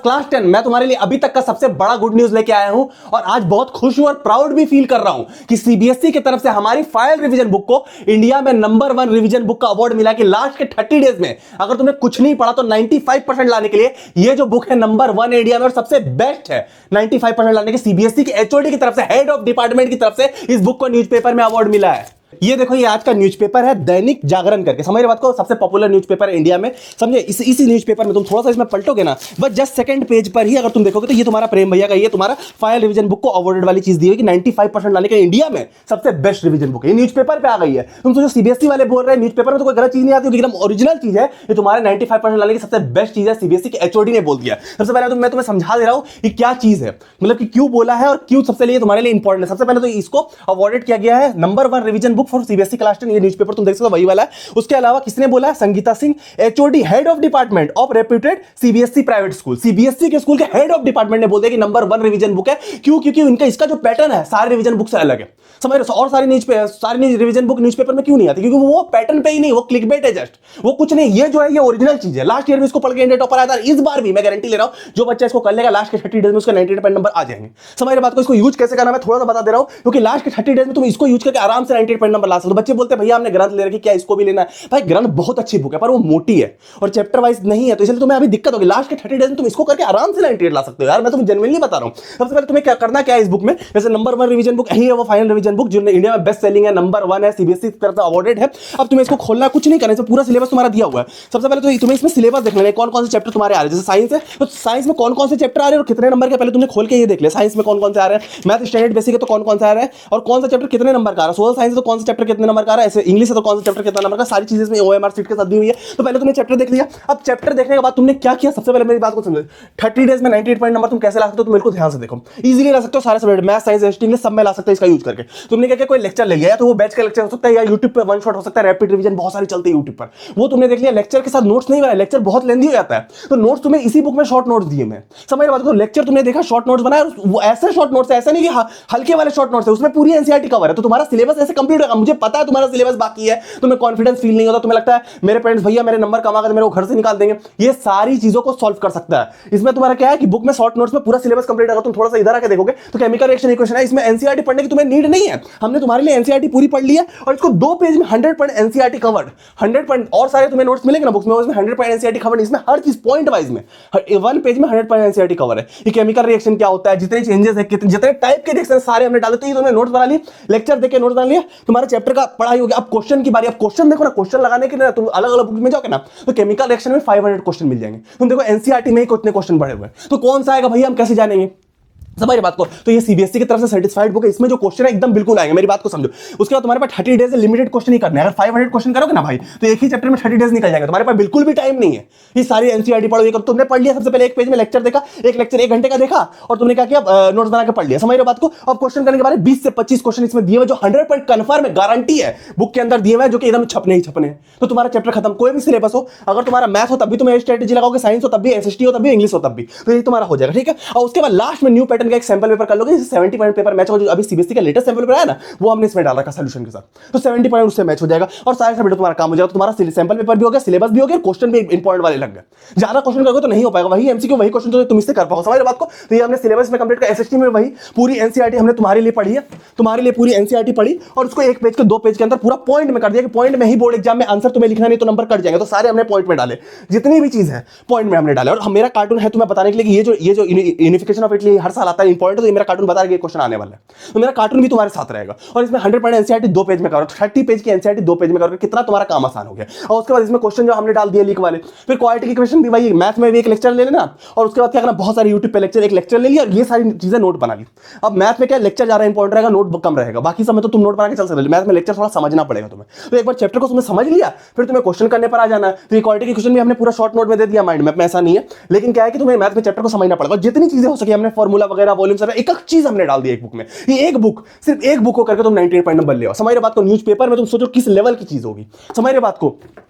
Class 10 मैं तुम्हारे लिए अभी तक का सबसे बड़ा गुड न्यूज लेके आया हूं और आज बहुत खुश हूं और प्राउड भी फील कर रहा हूं कि सीबीएसई की तरफ से हमारी फाइल रिवीजन बुक को इंडिया में नंबर 1 रिवीजन बुक का अवार्ड मिला कि लास्ट के 30 डेज में अगर तुमने कुछ नहीं पढ़ा तो 95% लाने के लिए ये जो बुक है नंबर 1 इंडिया में और सबसे बेस्ट है। 95% लाने के सीबीएसई के एचओडी की तरफ से, हेड ऑफ डिपार्टमेंट की तरफ से इस बुक को न्यूज़पेपर में अवार्ड मिला है। ये देखो, ये आज का न्यूज़पेपर है दैनिक जागरण करके, समझ रहे बात को, सबसे पॉपुलर न्यूज़पेपर है इंडिया में, समझे। इसी न्यूज़पेपर में तुम थोड़ा सा इसमें पलटोगे ना, बस जस्ट सेकंड पेज पर ही अगर तुम देखोगे तो ये तुम्हारा प्रेम भैया का, ये तुम्हारा फाइल रिवीजन बुक को अवार्डेड वाली चीज दी है कि 95% लाने के इंडिया में सबसे बेस्ट रिवीजन बुक है। ये न्यूज़पेपर पे आ गई है। तुम सोचो सीबीएसई वाले बोल रहे हैं न्यूज़पेपर में तो कोई गलत चीज नहीं आती, एकदम ओरिजिनल चीज है। ये तुम्हारे 95% लाने की सबसे बेस्ट चीज है, सीबीएसई के एचओडी ने बोल दिया। सबसे पहले तो मैं तुम्हें समझा दे रहा हूं कि क्या चीज है, मतलब कि क्यों बोला है और क्यों सबसे लिए तुम्हारे लिए इंपॉर्टेंट है। सबसे पहले तो इसको अवार्डेड किया गया है number 1 revision book for CBSE class 10। ये न्यूज़पेपर तुम देख सकते हो वही वाला है। उसके अलावा किसने बोला है? Sangeeta Singh, HOD, head of department of reputed CBSE private school. CBSE के स्कूल के हेड ऑफ डिपार्टमेंट ने बोल दिया कि नंबर 1 रिवीजन बुक है। क्यों? क्योंकि इनका इसका जो पैटर्न है सारे रिवीजन बुक से अलग है, समझ रहे हो। और सारी रिवीजन बुक न्यूज़पेपर में क्यों नहीं आती? क्योंकि वो पैटर्न पे ही नहीं, वो क्लिकबेट है जस्ट, वो कुछ नहीं। ये जो है ये ओरिजिनल चीज है। लास्ट ईयर में इसको पढ़ के इंडिया टॉपर आया था, इस बार भी मैं गारंटी ले रहा हूं जो बच्चा इसको कर लेगा लास्ट के 30 डेज में उसका 98 नंबर आ जाएंगे। समझ रहे बात को। इसको यूज कैसे करना मैं थोड़ा सा बता दे रहा हूं, क्योंकि लास्ट के 30 डेज में तुम इसको यूज करके आराम से 98 नंबर ला सकते हो। बच्चे बोलते हैं भैया हमने ग्रंथ ले रखी, क्या इसको भी लेना है? भाई ग्रंथ बहुत अच्छी बुक है पर वो मोटी है और चैप्टर वाइज नहीं है, तो इसलिए तुम्हें अभी दिक्कत होगी। लास्ट के 30 डेज में तुम इसको करके आराम से 98 ला सकते हो यार, मैं तुम्हें जेन्युइनली बता रहा हूं। सबसे पहले तुम्हें क्या करना क्या है इस बुक में, जैसे नंबर 1 रिवीजन बुक यही है, वो फाइनल रिवीजन बुक जो इंडिया में बेस्ट सेलिंग है, नंबर 1 है, सीबीएसई की तरफ से अवार्डेड है। अब तुम्हें इसको खोलना कुछ नहीं करना, इसमें पूरा सिलेबस तुम्हारा दिया हुआ है। सबसे पहले तो तुम्हें इसमें सिलेबस देख लेना है, कौन कौन से चैप्टर तुम्हारे आ रहे हैं। जैसे साइंस है तो साइंस में कौन कौन से चैप्टर आ रहे हैं और कितने नंबर के, पहले तुमने खोल के ये देख लिया साइंस में कौन कौन से आ रहे हैं। मैथ स्टैंडर्ड बेसिक है तो कौन कौन से आ रहे हैं और कौन सा चैप्टर कितने नंबर का आ रहा है। सोशल साइंस तो कौन सा चैप्टर कितने नंबर का आ रहा है, ऐसे इंग्लिश है तो कौन सा चैप्टर कितना नंबर का, सारी चीजें इसमें ओएमआर सीट के साथ दी हुई है। तो पहले तुमने चैप्टर देख लिया। अब चैप्टर देखने के बाद तुमने क्या किया, सबसे पहले मेरी बात को समझो। 30 डेज में 98 पॉइंट नंबर तुम कैसे ला सकते हो, तुम बिल्कुल ध्यान से देखो। इजीली ला सकते हो सारे subject, math science history English सब में ला सकते हो इसका यूज करके। तुमने क्या किया, कोई लेक्चर ले लिया, तो वो बैच का लेक्चर हो सकता है या यूट्यूब पे वन शॉट हो सकता है, रैपिड रिवीजन बहुत सारी चलती है यूट्यूब पर, वो तुमने देख लिया। लेक्चर के साथ नोट्स नहीं बनाए, लेक्चर बहुत लेंथी हो जाता है, तो नोट्स तुम्हें इसी बुक में शॉर्ट नोट्स दिए मैं, समझ रहे बात को। लेक्चर तुमने देखा, शॉर्ट नोट्स बनाए, वो ऐसे शॉर्ट नोट्स है, ऐसा नहीं कि हल्के वाले शॉर्ट नोट्स है, उसमें पूरी एनसीईआरटी कवर है, तो तुम्हारा सिलेबस ऐसे कंप्लीट होगा। मुझे पता है तुम्हारा सिलेबस बाकी है, तुम्हें कॉन्फिडेंस फील नहीं होता, तुम्हें लगता है मेरे पेरेंट्स भैया मेरे नंबर कमा कर मेरे को घर से निकाल देंगे, ये सारी चीजों को सॉल्व कर सकता है। इसमें तुम्हारा क्या है कि बुक में शॉर्ट नोट्स में पूरा सिलेबस कंप्लीट। अगर तुम थोड़ा सा इधर आके देखोगे तो केमिकल रिएक्शन इक्वेशन है, इसमें एनसीईआरटी पढ़ने की तुम्हें नीड नहीं है। हमने तुम्हारे लिए एनसीईआरटी पूरी पढ़ ली है और इसको 2 पेज में 100 पॉइंट एनसीईआरटी कवर्ड, 100 पॉइंट और सारे तुम्हें नोट्स मिलेंगे ना बुक्स में, उसमें 100 पॉइंट एनसीईआरटी कवर्ड। इसमें हर चीज पॉइंट वाइज में 1 पेज में 100 पॉइंट एनसीईआरटी कवर है। ये केमिकल रिएक्शन क्या होता है, जितने चेंजेस है, जितने टाइप के रिएक्शन सारे हमने डाले। तो ये तुमने नोट्स बना लिए, लेक्चर देके नोट्स बना लिया, तुम्हारे चैप्टर का पढ़ाई हो गया। अब क्वेश्चन की बारी। अब क्वेश्चन देखो ना, क्वेश्चन लगाने के लिए तुम अलग अलग बुक में जाओगे ना तो केमिकल रिएक्शन में 500 क्वेश्चन मिल जाएंगे। तुम देखो एनसीईआरटी में ही कितने क्वेश्चन बढ़े हुए हैं, तो कौन सा आएगा भैया, हम कैसे जानेंगे, समझ बात को। तो ये सीबीएसई की तरफ से सर्टिफाइड बुक है, इसमें जो क्वेश्चन है एकदम बिल्कुल आएंगे, मेरी बात को समझो। उसके बाद तुम्हारे पास 30 डेज लिमिटेड क्वेश्चन ही करने हैं। अगर 500 क्वेश्चन करोगे ना भाई तो एक ही चैप्टर में 30 डेज निकल जाएंगे, तुम्हारे पास बिल्कुल भी टाइम नहीं है। ये सारी एनसीईआरटी पढ़ोगे, तुमने पढ़ लिया सबसे पहले एक पेज में लेक्चर देखा, एक लेक्चर 1 घंटे का देखा और तुमने क्या किया, नोट्स बना के पढ़ लिया, समझ रहे बात को। अब क्वेश्चन करने के बाद 20 से 25 क्वेश्चन इसमें दिए हुए जो 100% कंफर्म है, गारंटी है, बुक के अंदर दिए हुए जो कि एकदम छपने ही छपने। तो तुम्हारा चैप्टर खत्म। कोई भी सिलेबस हो, अगर तुम्हारा मैथ हो तब भी तुम्हें स्ट्रेटेजी लगाओगे, साइंस हो तब भी, एसएसटी हो तब भी, इंग्लिश हो तब भी, तो ये तुम्हारा हो जाएगा, ठीक है। और उसके बाद लास्ट में न्यू पैटर्न का एक सैंपल पेपर कर लोगे, 70 पॉइंट पेपर मैच हो, जो अभी सीबीएसई का लेटेस्ट सैंपल पेपर आया ना वो हमने इसमें डाल रखा सॉल्यूशन के साथ, तो 70 पॉइंट उससे मैच हो जाएगा और सारे सब्जेक्ट तुम्हारा काम हो जाएगा। तुम्हारा सैंपल पेपर भी हो गया, सिलेबस भी हो गया, क्वेश्चन भी इंपॉर्टेंट वाले लग गए। ज्यादा क्वेश्चन करोगे तो नहीं हो पाएगा, वही एमसीक्यू वही क्वेश्चन तो तुम इससे कर पाओ, समझ रहे बात को। तो ये हमने सिलेबस में कंप्लीट कर, एसएसटी में वही पूरी एनसीईआरटी हमने तुम्हारे लिए पढ़ी है, तुम्हारे लिए पूरी एनसीईआरटी पढ़ी और उसको 1 पेज के 2 पेज के अंदर पूरा पॉइंट में कर दिया कि पॉइंट में ही बोर्ड एग्जाम में आंसर तुम्हें लिखना नहीं तो नंबर कट जाएंगे, तो सारे हमने पॉइंट में डाले, जितनी भी चीज है पॉइंट में हमने डाले। और मेरा कार्टून है तुम्हें बताने के लिए कि ये जो यूनिफिकेशन ऑफ इटली हर साल आता है इंपॉर्टेंट, तो ये मेरा कार्टून बता रहा है क्वेश्चन आने वाला है, तो मेरा कार्टून भी तुम्हारे साथ रहेगा। और इसमें 100 पॉइंट एनसीईआरटी 2 पेज में करो, 30 पेज की एनसीईआरटी 2 पेज में करोगे, कितना तुम्हारा काम आसान हो गया। और उसके बाद इसमें क्वेश्चन जो हमने डाल दिए लीक वाले, फिर क्वालिटी के क्वेश्चन भी वही, मैथ में भी एक लेक्चर ले लेना और उसके बाद क्या करना, बहुत सारे यूट्यूब पे लेक्चर, एक लेक्चर ले लिया और ये सारी चीजें नोट बना ली। अब मैथ में क्या लेक्चर ज्यादा इंपॉर्टेंट रहेगा, नोट कम रहेगा, बाकी समय तो तुम नोट बना के चल सकते हो, मैथ में लेक्चर थोड़ा समझना पड़ेगा तुम्हें। तो एक बार चैप्टर को तुमने समझ लिया फिर तुम्हें क्वेश्चन करने पर आ जाना है। तो ये क्वालिटी के क्वेश्चन भी हमने पूरा शॉर्ट नोट में दे दिया, माइंड मैप में ऐसा नहीं है, लेकिन क्या है कि तुम्हें मैथ में चैप्टर को समझना पड़ेगा। जितनी चीजें हो सके हमने फॉर्मूला वगैरह वॉल्यूम सारा एक चीज हमने डाल दी एक बुक में। ये एक बुक, सिर्फ एक बुक को करके तुम 98 पॉइंट नंबर ले आओ, समझ रहे बात को। न्यूज़पेपर में तुम सोचो किस लेवल की चीज होगी, समझ रहे बात को।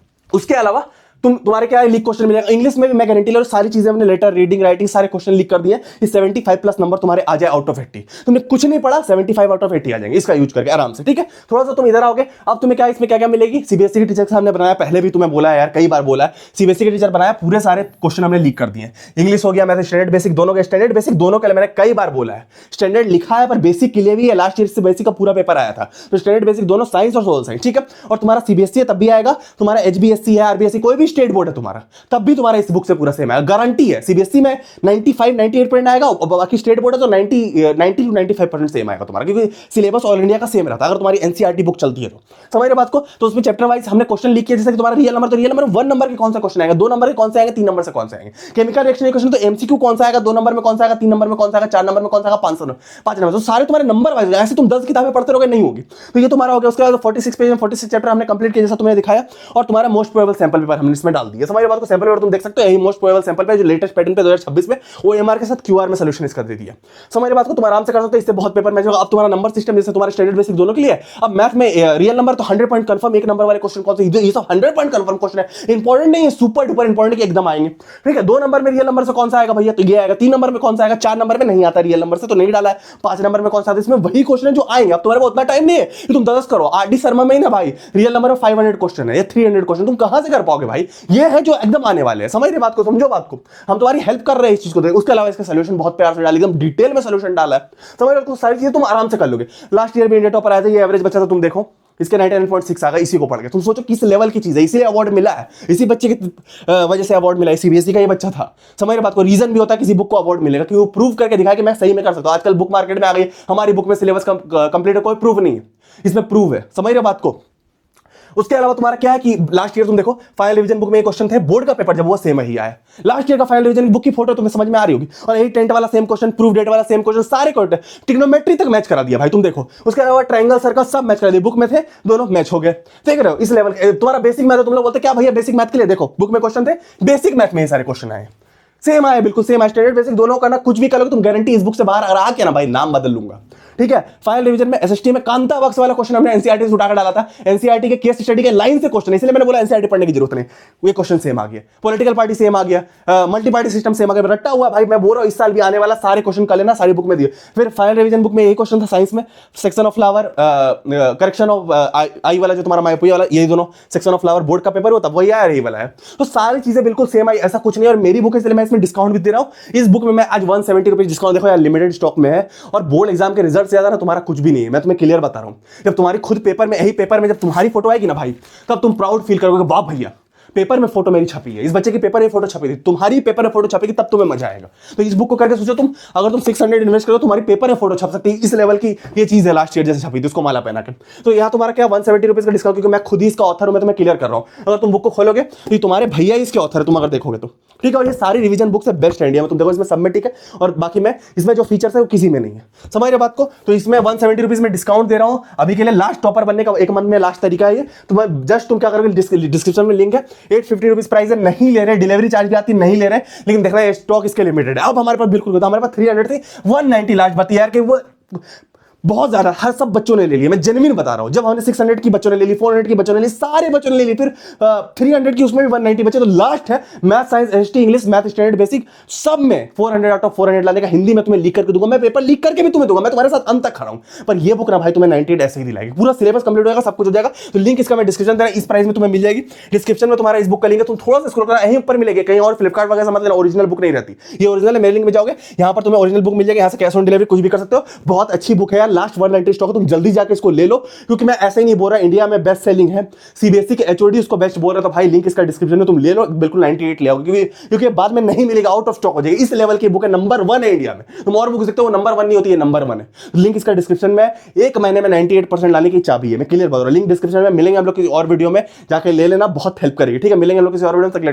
उसके अलावा तुम्हारे क्या लीक क्वेश्चन मिलेगा इंग्लिश में भी, मैं गारंटी ले रहा हूं सारी चीजें हमने लेटर रीडिंग राइटिंग सारे क्वेश्चन लीक कर दिए, ये 75 प्लस नंबर तुम्हारे आ जाए आउट ऑफ 80। तुमने कुछ नहीं पढ़ा 75 आउट ऑफ 80 आ जाएंगे इसका यूज करके आराम से, ठीक है। थोड़ा सा तुम इधर आओगे, अब तुम्हें क्या इसमें क्या क्या मिलेगी, सीबीएसई के टीचर के सामने बनाया, पहले भी तुम्हें बोला है यार, कई बार बोला है, सीबीएसई के टीचर बनाया, पूरे सारे क्वेश्चन हमने लीक कर दिए। इंग्लिश हो गया, मैथ, स्टैंडर्ड बेसिक दोनों के, स्टैंडर्ड बेसिक दोनों के लिए मैंने कई बार बोला है, स्टैंडर्ड लिखा है पर बेसिक के लिए भी है, लास्ट ईयर से बेसिक का पूरा पेपर आया था, तो स्टैंडर्ड बेसिक दोनों साइंस और सोशल साइंस, ठीक है। और तुम्हारा सीबीएसई है तब भी आएगा, तुम्हारा एचबीएससी है, आरबीएससी, कोई भी स्टेट बोर्ड है तुम्हारा, तब भी तुम्हारा इस बुक से पूरा सेम आएगा, गारंटी है। सीबीएसई में 95 98% आएगा, और बाकी स्टेट बोर्ड है तो 90 to 95% सेम आएगा तुम्हारा, क्योंकि सिलेबस ऑल इंडिया का सेम रहता है अगर तुम्हारी एनसीईआरटी बुक चलती है तो। समझ रहे बात को। तो उसमें चैप्टर वाइज हमने क्वेश्चन लिख किया, जैसे कि तुम्हारा रियल नंबर, तो रियल नंबर 1 नंबर के कौन सा क्वेश्चन आएगा, 2 नंबर के कौन से आएंगे, 3 नंबर से कौन से आएंगे। केमिकल रिएक्शन क्वेश्चन तो एमसीक्यू कौन सा आएगा, 2 नंबर में कौन सा आएगा, 3 नंबर में कौन सा आएगा, 4 नंबर में कौन सा आएगा, 5 नंबर, तो सारे तुम्हारे नंबर वाइज। ऐसे तुम 10 किताबें पढ़ते रहोगे नहीं होगी। तो ये तुम्हारा हो गया। उसके बाद 46 पेज में 46 चैप्टर हमने कंप्लीट किया जैसा तुम्हें दिखाया, और तुम्हारा मोस्ट प्रोबेबल सैंपल पेपर हमने इसमें डाल दिया। समझ बात को। सैंपल पेपर तुम देख सकते हो, यही मोस्ट प्रोबेबल सैंपल पेपर जो लेटेस्ट पैटर्न पे 2026 में ओएमआर के साथ क्यूआर में सॉल्यूशन इसका दे दिया। समझ बात को। तुम आराम से कर सकते हो, इससे बहुत पेपर मैच होगा। अब तुम्हारा नंबर सिस्टम जैसे तुम्हारे स्टैंडर्ड बेसिक दोनों के लिए, अब मैथ में रियल नंबर तो 100 पॉइंट कंफर्म, एक नंबर वाले क्वेश्चन कौन से, ये सब 100 पॉइंट कंफर्म क्वेश्चन है, इंपॉर्टेंट नहीं है, सुपर डुपर इंपॉर्टेंट के एकदम आएंगे, ठीक है। 2 नंबर में रियल नंबर से कौन सा आएगा भैया, तो ये आएगा। 3 नंबर में कौन सा आएगा, 4 नंबर में नहीं आता रियल नंबर से तो नहीं डाला है। 5 नंबर में कौन सा आता है, इसमें वही क्वेश्चन जो आएंगे। अब तुम्हारे पास उतना टाइम नहीं है कि तुम 10 करो। आरडी शर्मा में ही ना भाई रियल नंबर में 500 क्वेश्चन है या 300 क्वेश्चन, तुम कहां से कर पाओगे भाई। ये है जो एकदम आने वाले हैं। समझ रहे बात को, समझो बात को। हम तुम्हारी हेल्प कर रहे हैं इस चीज को। उसके अलावा इसका सोल्यूशन बहुत प्यार से डाल, एकदम डिटेल में सोल्यूशन डाला है। समझ रहे हो, सारी चीजें तुम आराम से कर लोगे। लास्ट ईयर भी इंडिया टॉपर आया था, ये एवरेज बच्चा था, तुम देखो इसके 99.6 आ गया इसी को पढ़ के। तुम सोचो किस लेवल की चीज है, इसीलिए अवार्ड मिला है, इसी बच्चे की वजह से अवार्ड मिला है। सीबीएसई का ये बच्चा था। समझ रहे बात को। रीजन भी होता है किसी बुक को अवार्ड मिलेगा कि वो प्रूव करके दिखाया कि मैं सही में कर सकता हूं। आजकल बुक मार्केट में आ गई, हमारी बुक में सिलेबस कंप्लीट है, कोई प्रूफ नहीं है, इसमें प्रूव है। समझ रहे बात को। उसके अलावा तुम्हारा क्या है कि लास्ट ईयर तुम देखो फाइनल रिवीजन बुक में क्वेश्चन थे, बोर्ड का पेपर जब वो सेम ही आया। लास्ट ईयर का फाइनल रिवीजन बुक की फोटो तुम्हें समझ में आ रही होगी, और 8 10 वाला सेम क्वेश्चन, प्रूफ डेट वाला सेम क्वेश्चन, सारे क्वेश्चन ट्रिग्नोमेट्री तक मैच करा दिया भाई तुम देखो। उसके अलावा ट्रायंगल सर्कल सब मैच करा दिया, बुक में थे दोनों मैच हो गए। देख रहे हो इस लेवल तुम्हारा बेसिक मैथ। तुम लोग बोलते क्या भैया बेसिक मैथ के लिए, देखो बुक में क्वेश्चन थे, बेसिक मैथ में ही सारे क्वेश्चन आए, सेम आए, बिल्कुल सेम आए। स्टैंडर्ड बेसिक दोनों करना, कुछ भी करोगे तुम गारंटी इस बुक से बाहर अगर आ के ना भाई नाम बदल लूंगा, ठीक है। फाइनल रिवीजन में एसएसटी में कांता बक्स वाला क्वेश्चन हमने एनसीईआरटी से उठाकर डाला था। एनसीईआरटी के केस स्टडी के लाइन से क्वेश्चन, इसलिए मैंने बोला एनसीईआरटी पढ़ने की जरूरत नहीं, ये क्वेश्चन सेम आ गया। पॉलिटिकल पार्टी सेम आ गया, मल्टी पार्टी सिस्टम सेम आ गया, रट्टा हुआ भाई। मैं बोल रहा हूं इस साल भी आने वाला सारे क्वेश्चन कर लेना, सारी बुक में दिए। फिर फाइनल रिवीजन बुक में यही क्वेश्चन था साइंस में, section of flower, correction of eye वाला जो तुम्हारा माइपोई वाला, यही दोनों सेक्शन ऑफ फ्लावर बोर्ड का पेपर होता वही आया, यही वाला है। तो सारी चीजें बिल्कुल सेम आई, ऐसा कुछ नहीं। और मेरी बुक है इसलिए मैं इसमें डिस्काउंट भी दे रहा हूं। इस बुक में मैं आज 170 रुपीज डिस्काउंट, देखो यार लिमिटेड स्टॉक में है, और बोर्ड एग्जाम के रिजल्ट से ज्यादा ना तुम्हारा कुछ भी नहीं है, मैं तुम्हें क्लियर बता रहा हूं। जब तुम्हारी खुद पेपर में, यही पेपर में जब तुम्हारी फोटो आएगी ना भाई, तब तुम प्राउड फील करोगे, वाह भैया पेपर में फोटो मेरी छपी है, इस बच्चे की पेपर में फोटो छपी थी, तुम्हारी पेपर में फोटो छपेगी तब तुम्हें मजा आएगा। तो इस बुक को करके सोचो तुम, अगर तुम 600 इन्वेस्ट करो तुम्हारी पेपर में फोटो छप सकती है, इस लेवल की ये चीज है। लास्ट ईयर जैसे छपी थी उसको माला पहना के। तो यहाँ तुम्हारा क्या 170 रुपीज का डिस्काउंट, क्योंकि मैं खुद ही इसका ऑथर हूं, मैं तुम्हें क्लियर कर रहा हूं। अगर तुम बुक को खोलोगे तो तुम्हारे भैया इसके ऑथर है, तुम अगर देखोगे तो, ठीक है। और ये सारी रिवीजन बुक से बेस्ट है इंडिया में, तुम देखो इसमें सब में ठीक है, और बाकी में इसमें जो फीचर्स है वो किसी में नहीं है। समझ रहे बात को। तो इसमें 170 रुपीज में डिस्काउंट दे रहा हूं अभी के लिए। लास्ट टॉपर बनने का 1 मंथ में लास्ट तरीका है ये। तुम क्या करोगे, डिस्क्रिप्शन में लिंक है, 850 रुपीज प्राइस है, नहीं ले रहे, डिलीवरी चार्ज भी आती नहीं ले रहे, लेकिन देख रहे हैं स्टॉक इसके लिमिटेड है। अब हमारे पास बिल्कुल होता, हमारे पास 300 थी, 190 लास्ट बात यार कि वो बहुत ज्यादा हर सब बच्चों ने ले लिया, मैं जेन्युइन बता रहा हूं। जब हमने 600 की बच्चों ने ले ली, 400 की बच्चों ने ली, सारे बच्चों ने ले ली, फिर 300 की उसमें भी 190 बच्चे। तो लास्ट है math, science, ST, English, math, standard basic सब में 400 आउट ऑफ 400 लाने का। हिंदी में तुम्हें लिख करके दूंगा, मैं पेपर लिख करके भी तुम्हें दूंगा, मैं तुम्हारे साथ अंत तक खड़ा हूं। पर ये बुक ना भाई तुम्हें 98 ऐसे ही दिलाएगी, पूरा सिलेबस कंप्लीट होगा, सब कुछ हो जाएगा। तो लिंक इसका मैं डिस्क्रिप्शन दे रहा हूं, इस प्राइस में तुम्हें मिल जाएगी। डिस्क्रिप्शन में तुम्हारा इस बुक का लिंक है, तुम थोड़ा सा स्क्रॉल करना, यहीं ऊपर मिलेगी, कहीं और फ्लिपकार्ट वगैरह मतलब ओरिजिनल बुक नहीं रहती, ये ओरिजिनल है। मेरे लिंक में जाओगे, यहाँ पर तुम्हें ओरिजिनल बुक मिल जाएगी, यहाँ से कैश ऑन डिलीवरी कुछ भी कर सकते हो। बहुत अच्छी बुक है यार, लास्ट 190 स्टॉक, तुम जल्दी जाके इसको ले लो, क्योंकि मैं ऐसे ही नहीं बोल रहा इंडिया में बेस्ट सेलिंग है, सीबीएसई के एचओडी उसको बेस्ट बोल रहा है। तो भाई लिंक इसका डिस्क्रिप्शन में, तुम ले लो, बिल्कुल 98 ले आओगे, क्योंकि बाद में नहीं मिलेगा, आउट ऑफ स्टॉक हो जाएगी। इस लेवल की बुक है, नंबर 1 है इंडिया में। तुम और बुक देखते हो नंबर 1 नहीं होती है, नंबर 1 है। लिंक इसका डिस्क्रिप्शन में, 1 महीने में 98% लाने की चाबी है, मैं क्लियर बता रहा हूं। लिंक डिस्क्रिप्शन में मिलेंगे हम लोग किसी और वीडियो में, जाके ले लेना, बहुत हेल्प करेगी, ठीक है। मिलेंगे हम लोग किसी और वीडियो में, तक ले।